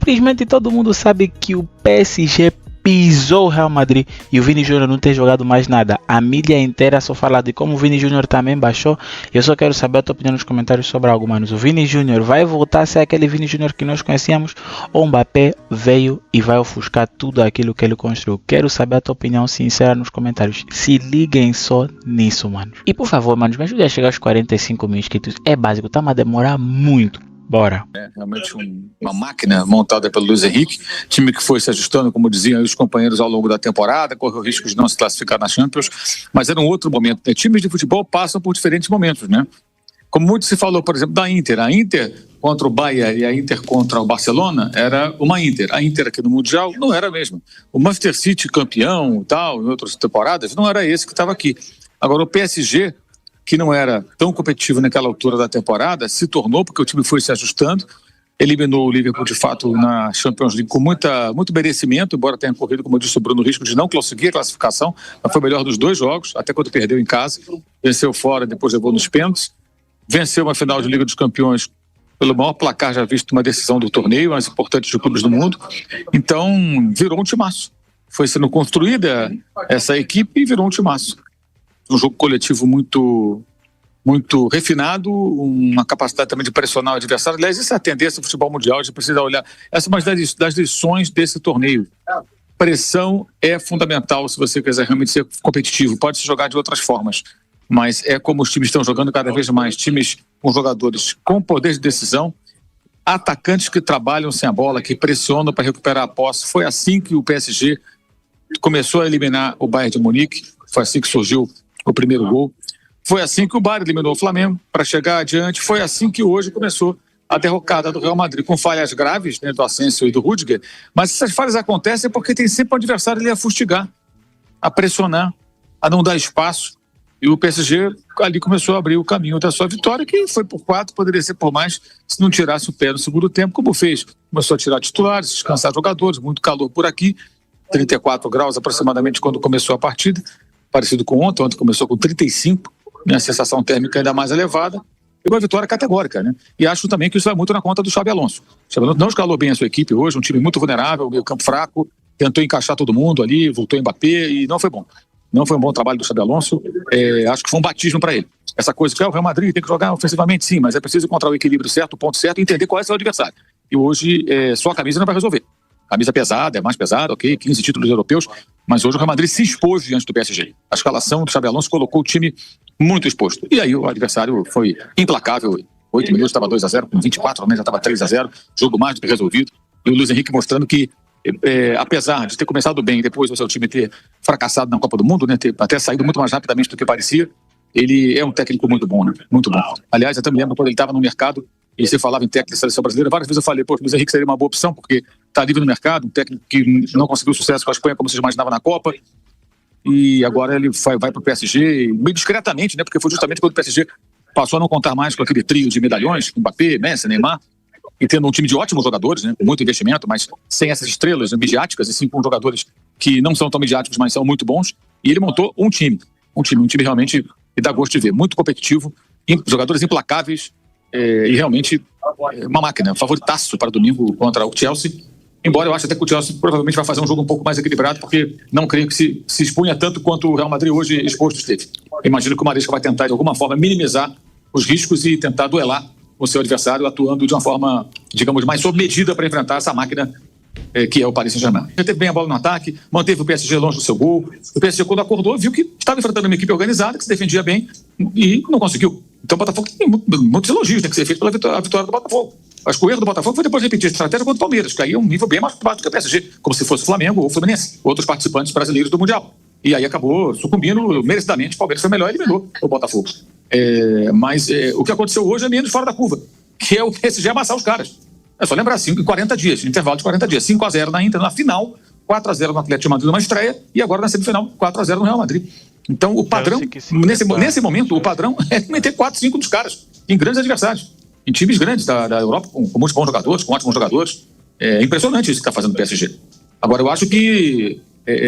Simplesmente todo mundo sabe que o PSG pisou o Real Madrid e o Vini Júnior não tem jogado mais nada. A mídia inteira só fala de como o Vini Júnior também baixou. Eu só quero saber a tua opinião nos comentários sobre algo, manos. O Vini Júnior vai voltar a ser aquele Vini Júnior que nós conhecíamos? Ou o Mbappé veio e vai ofuscar tudo aquilo que ele construiu? Quero saber a tua opinião sincera nos comentários. Se liguem só nisso, manos. E por favor, manos, me ajude a chegar aos 45 mil inscritos. É básico, tá a demorar muito. Bora. É realmente uma máquina montada pelo Luiz Henrique, time que foi se ajustando, como diziam os companheiros, ao longo da temporada, correu risco de não se classificar na Champions, mas era um outro momento, né? Times de futebol passam por diferentes momentos, né? Como muito se falou, por exemplo, da Inter. A Inter contra o Bayern e a Inter contra o Barcelona era uma Inter. A Inter aqui no Mundial não era a mesma. O Manchester City campeão e tal, em outras temporadas, não era esse que estava aqui. Agora o PSG, que não era tão competitivo naquela altura da temporada, se tornou, porque o time foi se ajustando, eliminou o Liverpool de fato na Champions League com muito merecimento, embora tenha corrido, como eu disse, o Bruno, risco de não conseguir a classificação, mas foi o melhor dos dois jogos, até quando perdeu em casa, venceu fora, depois levou nos pênaltis, venceu uma final de Liga dos Campeões pelo maior placar já visto numa decisão do torneio, mais importante dos clubes do mundo, então virou um timaço. Foi sendo construída essa equipe e virou um timaço. Um jogo coletivo muito refinado, uma capacidade também de pressionar o adversário. Aliás, essa é a tendência do futebol mundial, a gente precisa olhar. Essa é uma das lições desse torneio. Pressão é fundamental se você quiser realmente ser competitivo. Pode se jogar de outras formas, mas é como os times estão jogando cada vez mais. Times com jogadores com poder de decisão, atacantes que trabalham sem a bola, que pressionam para recuperar a posse. Foi assim que o PSG começou a eliminar o Bayern de Munique, foi assim que surgiu o primeiro gol. Foi assim que o Bayern eliminou o Flamengo para chegar adiante. Foi assim que hoje começou a derrocada do Real Madrid, com falhas graves, né, do Asensio e do Rüdiger. Mas essas falhas acontecem porque tem sempre um adversário ali a fustigar, a pressionar, a não dar espaço. E o PSG ali começou a abrir o caminho da sua vitória, que foi por 4, poderia ser por mais, se não tirasse o pé no segundo tempo, como fez. Começou a tirar titulares, descansar jogadores, muito calor por aqui, 34 graus aproximadamente quando começou a partida. Parecido com ontem começou com 35, né, a sensação térmica ainda mais elevada, e uma vitória categórica, né? E acho também que isso vai muito na conta do Xabi Alonso. O Xabi Alonso não escalou bem a sua equipe hoje, um time muito vulnerável, meio campo fraco, tentou encaixar todo mundo ali, voltou em Mbappé e não foi bom. Não foi um bom trabalho do Xabi Alonso, acho que foi um batismo para ele. Essa coisa que o Real Madrid tem que jogar ofensivamente, sim, mas é preciso encontrar o equilíbrio certo, o ponto certo e entender qual é o seu adversário. E hoje só a camisa não vai resolver. Camisa pesada, é mais pesada, ok, 15 títulos europeus, mas hoje o Real Madrid se expôs diante do PSG. A escalação do Xabi Alonso colocou o time muito exposto. E aí o adversário foi implacável. 8 minutos estava 2-0, com 24 já estava 3-0, jogo mais do que resolvido. E o Luiz Henrique mostrando que, apesar de ter começado bem, depois o seu time ter fracassado na Copa do Mundo, né, ter até saído muito mais rapidamente do que parecia, ele é um técnico muito bom, né? Muito bom. Aliás, eu também lembro quando ele estava no mercado, e você falava em técnico da seleção brasileira, várias vezes eu falei, pô, o Luiz Henrique seria uma boa opção, porque está livre no mercado, um técnico que não conseguiu sucesso com a Espanha como se imaginava na Copa, e agora ele vai para o PSG, meio discretamente, né, porque foi justamente quando o PSG passou a não contar mais com aquele trio de medalhões, Mbappé, Messi, Neymar, e tendo um time de ótimos jogadores, né, com muito investimento, mas sem essas estrelas midiáticas, e sim com jogadores que não são tão midiáticos, mas são muito bons, e ele montou um time realmente que dá gosto de ver, muito competitivo, jogadores implacáveis, e realmente uma máquina, favoritaço para domingo contra o Chelsea, embora eu acho até que o Chelsea provavelmente vai fazer um jogo um pouco mais equilibrado, porque não creio que se expunha tanto quanto o Real Madrid hoje exposto esteve. Imagino que o Maresca vai tentar de alguma forma minimizar os riscos e tentar duelar o seu adversário, atuando de uma forma, digamos, mais sob medida para enfrentar essa máquina que é o Paris Saint-Germain. Ele teve bem a bola no ataque, manteve o PSG longe do seu gol. O PSG, quando acordou, viu que estava enfrentando uma equipe organizada, que se defendia bem e não conseguiu. Então o Botafogo tem muitos elogios, tem que ser feito pela vitória do Botafogo. Acho que o erro do Botafogo foi depois repetir a estratégia contra o Palmeiras, que aí é um nível bem mais baixo do que o PSG, como se fosse o Flamengo ou o Fluminense, outros participantes brasileiros do Mundial. E aí acabou sucumbindo merecidamente, o Palmeiras foi melhor e eliminou o Botafogo. Mas o que aconteceu hoje é menos fora da curva, que é o PSG amassar os caras. É só lembrar, 5 em 40 dias, intervalo de 40 dias, 5-0 na Inter, na final, 4-0 no Atlético de Madrid numa estreia, e agora na semifinal, 4-0 no Real Madrid. Então o padrão, nesse momento, o padrão é meter 4-5 dos caras, em grandes adversários, em times grandes da Europa, com muitos bons jogadores, com ótimos jogadores. É impressionante isso que está fazendo o PSG. Agora, eu acho que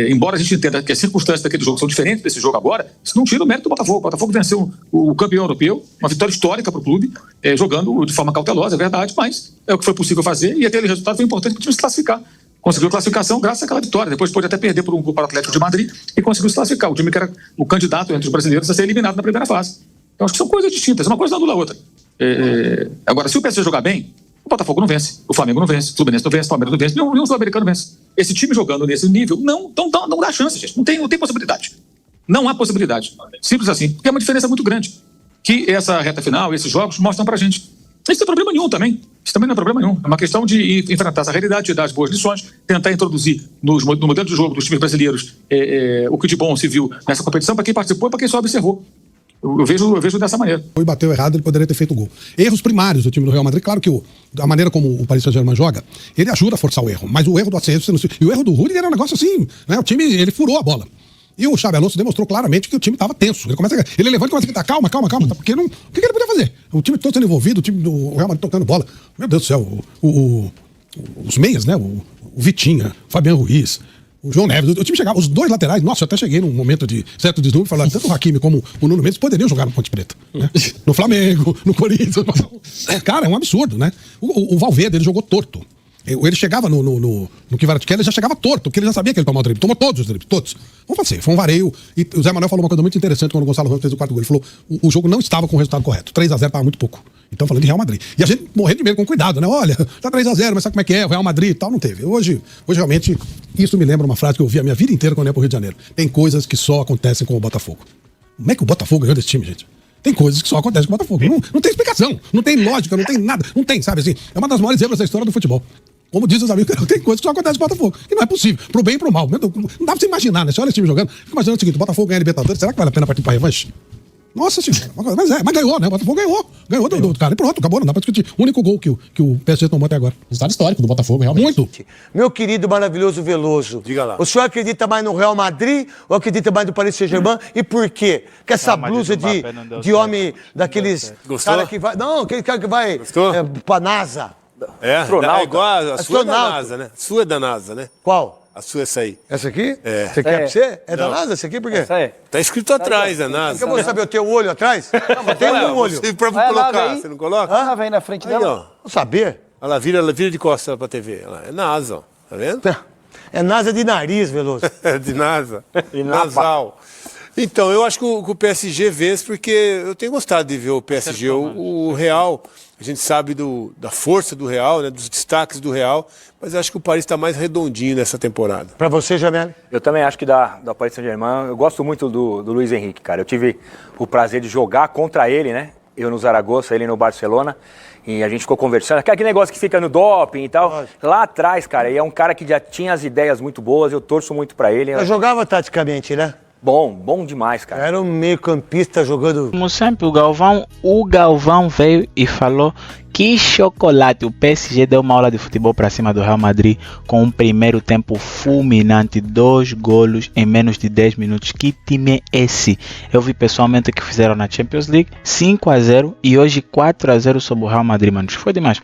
embora a gente entenda que as circunstâncias daquele jogo são diferentes desse jogo agora, isso não tira o mérito do Botafogo. O Botafogo venceu o campeão europeu, uma vitória histórica para o clube, jogando de forma cautelosa, é verdade, mas é o que foi possível fazer e aquele resultado foi importante para o time se classificar. Conseguiu a classificação graças àquela vitória. Depois pôde até perder para o Atlético de Madrid e conseguiu se classificar. O time que era o candidato entre os brasileiros a ser eliminado na primeira fase. Então acho que são coisas distintas, uma coisa não anula a outra. Agora, se o PSG jogar bem, o Botafogo não vence, o Flamengo não vence, o Fluminense não vence, o Palmeiras não vence, nenhum sul-americano vence. Esse time jogando nesse nível não dá chance, gente. Não tem possibilidade. Não há possibilidade. Simples assim. Porque é uma diferença muito grande. Que essa reta final, esses jogos, mostram pra gente. Isso não é problema nenhum também. Isso também não é problema nenhum. É uma questão de enfrentar essa realidade, dar as boas lições, tentar introduzir no modelo de jogo dos times brasileiros o que de bom se viu nessa competição para quem participou e para quem só observou. Eu vejo dessa maneira. Foi bateu errado, ele poderia ter feito o gol. Erros primários do time do Real Madrid, claro que a maneira como o Paris Saint-Germain joga, ele ajuda a forçar o erro, mas o erro do Asensio e o erro do Rüdiger era um negócio assim, né? O time, ele furou a bola. E o Xabi Alonso demonstrou claramente que o time estava tenso. Ele levanta e começa a gritar, calma, porque não, o que ele podia fazer? O time todo sendo envolvido, o time do Real Madrid tocando bola. Meu Deus do céu, os meias, né? O Vitinha, o Fabiano Ruiz, o João Neves, o time chegava, os dois laterais, nossa, eu até cheguei num momento de certo deslumbre, falando, tanto o Hakimi como o Nuno Mendes poderiam jogar no Ponte Preta, né? No Flamengo, no Corinthians. Cara, é um absurdo, né? O Valverde, ele jogou torto. Ele chegava no Kvaratskhelia, ele já chegava torto, porque ele já sabia que ele tomou o drible. Tomou todos os dribles, todos. Vamos fazer, foi um vareio. E o Zé Manuel falou uma coisa muito interessante quando o Gonçalo Ramos fez o quarto gol. Ele falou, o jogo não estava com o resultado correto. 3-0 estava muito pouco. Então, falando de Real Madrid. E a gente morrendo de medo, com cuidado, né? Olha, tá 3-0, mas sabe como é que é? O Real Madrid e tal, não teve. Hoje, realmente, isso me lembra uma frase que eu ouvi a minha vida inteira quando eu ia pro Rio de Janeiro. Tem coisas que só acontecem com o Botafogo. Como é que o Botafogo ganhou desse time, gente? Tem coisas que só acontecem com o Botafogo. Não tem explicação, não tem lógica, não tem nada. Não tem, sabe assim? É uma das maiores zebras da história do futebol. Como dizem os amigos, tem coisas que só acontecem com o Botafogo. Que não é possível. Pro bem e pro mal. Não dá pra você imaginar, né? Você olha esse time jogando, fica imaginando o seguinte: o Botafogo ganha a Libertadores, será que vale a pena partir pra revanche? Nossa senhora, mas ganhou, né? O Botafogo ganhou do cara. E pronto, acabou, não dá pra discutir. O único gol que o PSG tomou até agora. Resultado histórico do Botafogo, realmente. Muito. Meu querido, maravilhoso Veloso. Diga lá. O senhor acredita mais no Real Madrid ou acredita mais no Paris Saint-Germain? E por quê? Que essa blusa de homem daqueles... Gostou? Que vai, não, aquele cara que vai pra NASA. É igual a sua é da NASA, né? Sua é da NASA, né? Qual? A sua é essa aí. Essa aqui? É. Você quer pra você? É da NASA essa aqui? Por quê? Essa aí. Tá escrito atrás, a NASA. Porque eu vou saber, eu tenho o olho atrás? Não, mas tem um olho. Pra Vai colocar, lá, você não coloca? Ah, vem na frente Aí, dela. ó. Vou saber. Olha lá, vira de costas pra TV. Olha lá, é NASA, ó. Tá vendo? É NASA de nariz, Veloso. De NASA. E napa. Nasal. Então, eu acho que o PSG vence porque eu tenho gostado de ver o PSG. O Real, a gente sabe da força do Real, né, dos destaques do Real, mas eu acho que o Paris está mais redondinho nessa temporada. Pra você, Jamel? Eu também acho que da Paris Saint-Germain, eu gosto muito do Luiz Henrique, cara. Eu tive o prazer de jogar contra ele, né? Eu no Zaragoza, ele no Barcelona. E a gente ficou conversando. Aquele negócio que fica no doping e tal. Lá atrás, cara, e é um cara que já tinha as ideias muito boas, eu torço muito pra ele. Eu jogava taticamente, né? Bom demais, cara. Era um meio-campista jogando. Como sempre, o Galvão veio e falou que chocolate. O PSG deu uma aula de futebol para cima do Real Madrid com um primeiro tempo fulminante, 2 golos em menos de 10 minutos. Que time é esse? Eu vi pessoalmente o que fizeram na Champions League, 5-0 e hoje 4-0 sobre o Real Madrid, mano. Foi demais.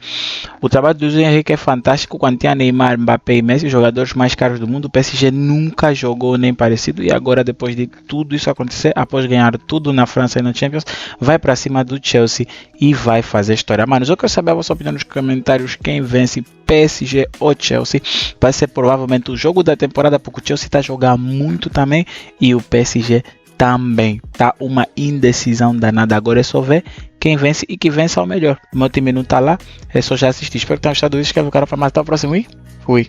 O trabalho do Luiz Henrique é fantástico. Quando tinha Neymar, Mbappé e Messi, os jogadores mais caros do mundo, o PSG nunca jogou nem parecido. E agora, depois de tudo isso acontecer, após ganhar tudo na França e na Champions, vai para cima do Chelsea e vai fazer história. Mano, eu quero saber a vossa opinião nos comentários. Quem vence, PSG ou Chelsea? Vai ser provavelmente o jogo da temporada, porque o Chelsea está jogando muito também e o PSG também. Tá uma indecisão danada. Agora é só ver quem vence e que vence ao melhor. O meu time não tá lá, é só já assistir. Espero que tenham gostado disso. Escreve o cara para mais. Até o próximo e fui.